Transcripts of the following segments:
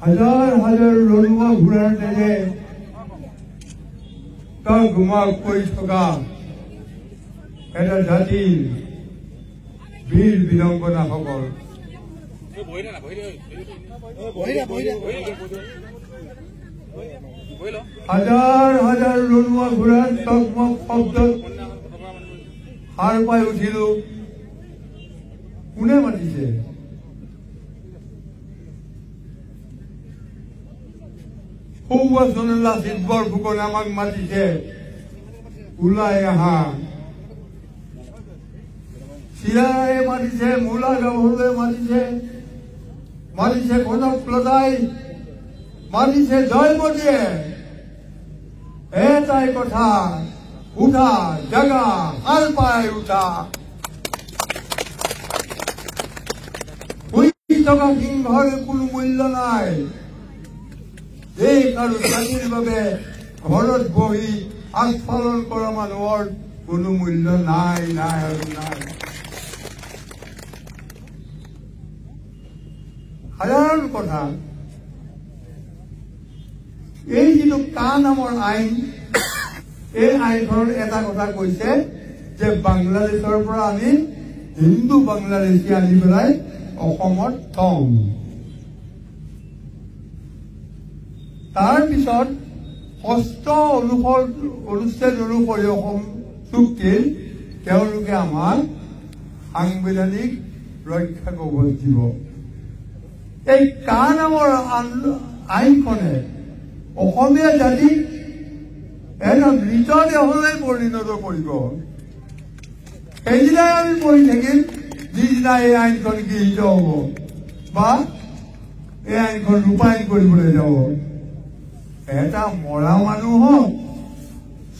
হাজাৰ হাজাৰ লড়ুয়া ঘোঁৰাৰ তেজে তই ঘুমাক কৰি থকা এটা জাতিৰ বীৰ বীৰাংগনাসকল হাজাৰ হাজাৰ লড়ুৱা ঘোঁৰাৰ টকমক শব্দত সাৰ পাই উঠিলো। কোনে মাতিছে? সৌৱাচনুল্লাহ চিদবৰ ফুকন আমাক মাতিছে, ওলাই আহা। চিৰাই মাতিছে, মূলা গাভৰুৱে মাতিছে, মাতিছে কনকলতাই, মাতিছে জয়মতীয়ে। এটাই কথা, উঠা জাগা, হাল পাই উঠা। শুই থকা সিংহৰ কোনো মূল্য নাই। দেশ আৰু জাতিৰ বাবে ঘৰত বহি আস্ফালন কৰা মানুহৰ কোনো মূল্য নাই নাই আৰু নাই। সাধাৰণ কথা, এই যিটো কা নামৰ আইন, এই আইনখনত এটা কথা কৈছে যে বাংলাদেশৰ পৰা আমি হিন্দু বাংলাদেশী আনি পেলাই অসমত থম। তাৰ পিছত ৬ষ্ঠ অনুচ্ছেদ অনুসৰি অসম চুক্তিৰ তেওঁলোকে আমাক সাংবিধানিক ৰক্ষা কৱচ দিব। এই কা নামৰ আইনখনে অসমীয়া জাতিক এটা মৃতদেহলৈ পৰিণত কৰিব। সেইদিনাই আমি পঢ়ি থাকিম যিদিনা এই আইনখন গৃহীত হ'ব বা এই আইনখন ৰূপায়ণ কৰিবলৈ যাব। এটা মৰা মানুহক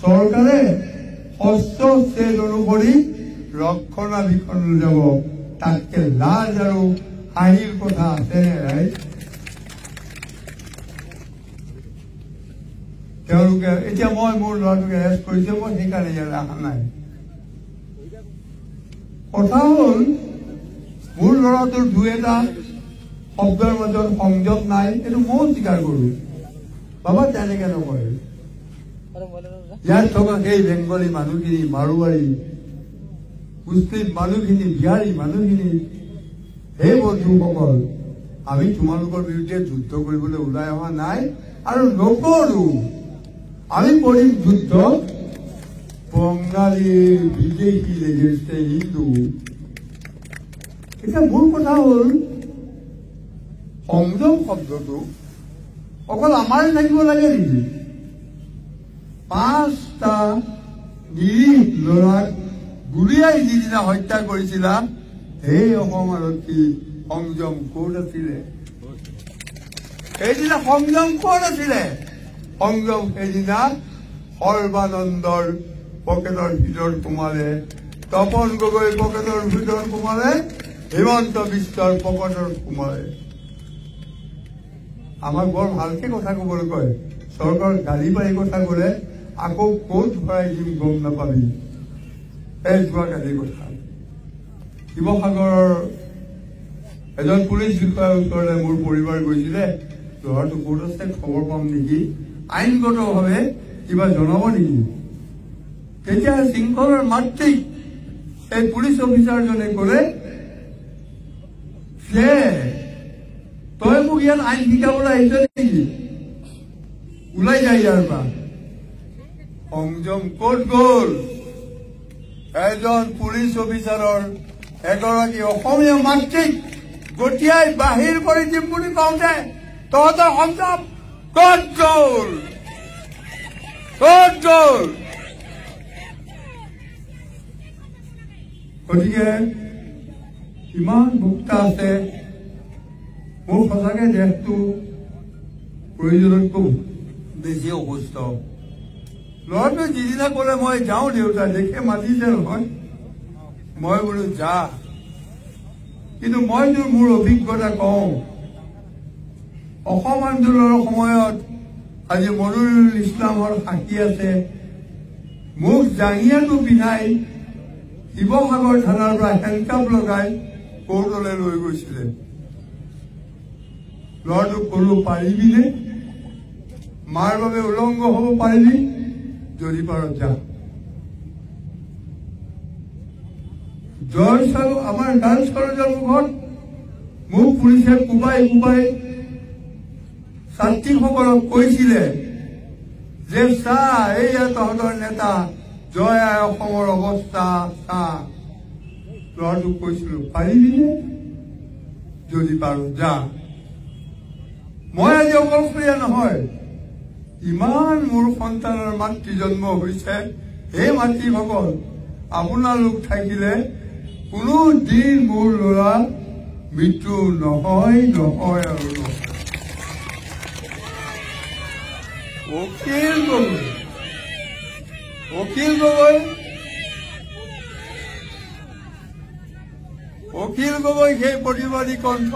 চৰকাৰে ৬ষ্ঠ অনুচ্ছেদ অনুসৰি ৰক্ষণাবেক্ষণ যাব। তাতকে লাজ আৰু হাঁহিৰ কথা আছেনে ৰাইজ? তেওঁলোকে এতিয়া মই মোৰ ল'ৰাটোক এৰেষ্ট কৰিছে, মই সেইকাৰণে ইয়ালৈ অহা নাই। কথা হ'ল মোৰ ল'ৰাটোৰ দুই এটা শব্দৰ মাজত সংযোগ নাই, এইটো ময়ো স্বীকাৰ কৰোঁ। বাবা তেনেকে নকৰে। ইয়াত থকা সেই বেংগলী মানুহখিনি, মাৰোৱাৰী, মুছলিম মানুহখিনি, বিহাৰী মানুহখিনি, সেই বন্ধুসকল, আমি তোমালোকৰ বিৰুদ্ধে যুদ্ধ কৰিবলৈ ওলাই অহা নাই আৰু নকৰো। আমি কৰিম যুদ্ধ বঙালী বিদেশী এগেইনষ্টে হিন্দু। এতিয়া মোৰ কথা হ'ল সংযম শব্দটো অকল আমাৰে থাকিব লাগে নেকি? ৫টা নিৰীহ ল'ৰাক গুলীয়াই যিদিনা হত্যা কৰিছিলা, সেই অসম আৰক্ষী সংযম ক'ত আছিলে? সেইদিনা সংযম ক'ত আছিলে? সংযম সেইদিনা সৰ্বানন্দৰ পকেটৰ ভিতৰত সোমালে, তপন গগৈৰ পকেটৰ ভিতৰত সোমালে, হিমন্ত বিশ্বৰ পকেটত সোমালে। আমাক বৰ ভালকে কথা কবলৈ কয়, চৰকাৰৰ গালি পাৰি কথা কলে আকৌ ক'ত ভৰাই দিম গম নাপাবি। এই যোৱাকালি কথা, শিৱসাগৰৰ এজন পুলিচ বিষয়াৰ ওচৰলৈ মোৰ পৰিবাৰ গৈছিলে, ল'ৰাটো ক'ত আছে খবৰ পাম নেকি, আইনগতভাৱে কিবা জনাব নেকি। তেতিয়া শৃংখলৰ মাতৃক এই পুলিচ অফিচাৰজনে ক'লে যে তই মোক ইয়াত আইন শিকাবলৈ আহিছ নেকি, ওলাই যায় ইয়াৰ পৰা। সংযম ক'ত গ'ল? এজন পুলিচ অফিচাৰৰ এগৰাকী অসমীয়া মাতৃক গতিয়াই বাহিৰ কৰি দিম বুলি কওঁতে তহঁতৰ সংযম ক'ত গ'ল? ক'ত গ'ল? গতিকে ইমান ভোক্তা আছে, মোৰ সঁচাকে দেশটো প্ৰয়োজনতকৈ বেছি অসুস্থ। ল'ৰাটোৱে যিদিনা ক'লে মই যাওঁ দেউতা, দেখে মাতিছে নহয়, মই বোলো যা। কিন্তু মই মোৰ অভিজ্ঞতা কওঁ, অসম আন্দোলনৰ সময়ত আজি মনিৰুল ইছলামৰ সাক্ষী আছে, মোক জাঙিয়াটো পিন্ধাই শিৱসাগৰ থানাৰ পৰা হেণ্ডকাপ লগাই কোৰ্টলৈ লৈ গৈছিলে ল'ৰাটোক ক'লো পাৰিবিনে মাৰ বাবে উলংগ হ'ব পাৰিবি যদি পাৰ যা জয় চালো আমাৰ গান সৰজাৰ মুখত মোক পুলিচে কোবাই কোবাই ছাত্ৰীসকলক কৈছিলে যে চা এইয়া তহঁতৰ নেতা জয় আই অসমৰ অৱস্থা চা ল'ৰাটোক কৈছিলো পাৰিবিনে যদি পাৰ যা মই আজি অকলশৰীয়া নহয় ইমান মোৰ সন্তানৰ মাতৃ জন্ম হৈছে সেই মাতৃসকল আপোনালোক থাকিলে কোনো দিন মোৰ ল'ৰা মৃত্যু নহয় নহয় আৰু নহয় অখিল গগৈ সেই প্ৰতিবাদী কণ্ঠ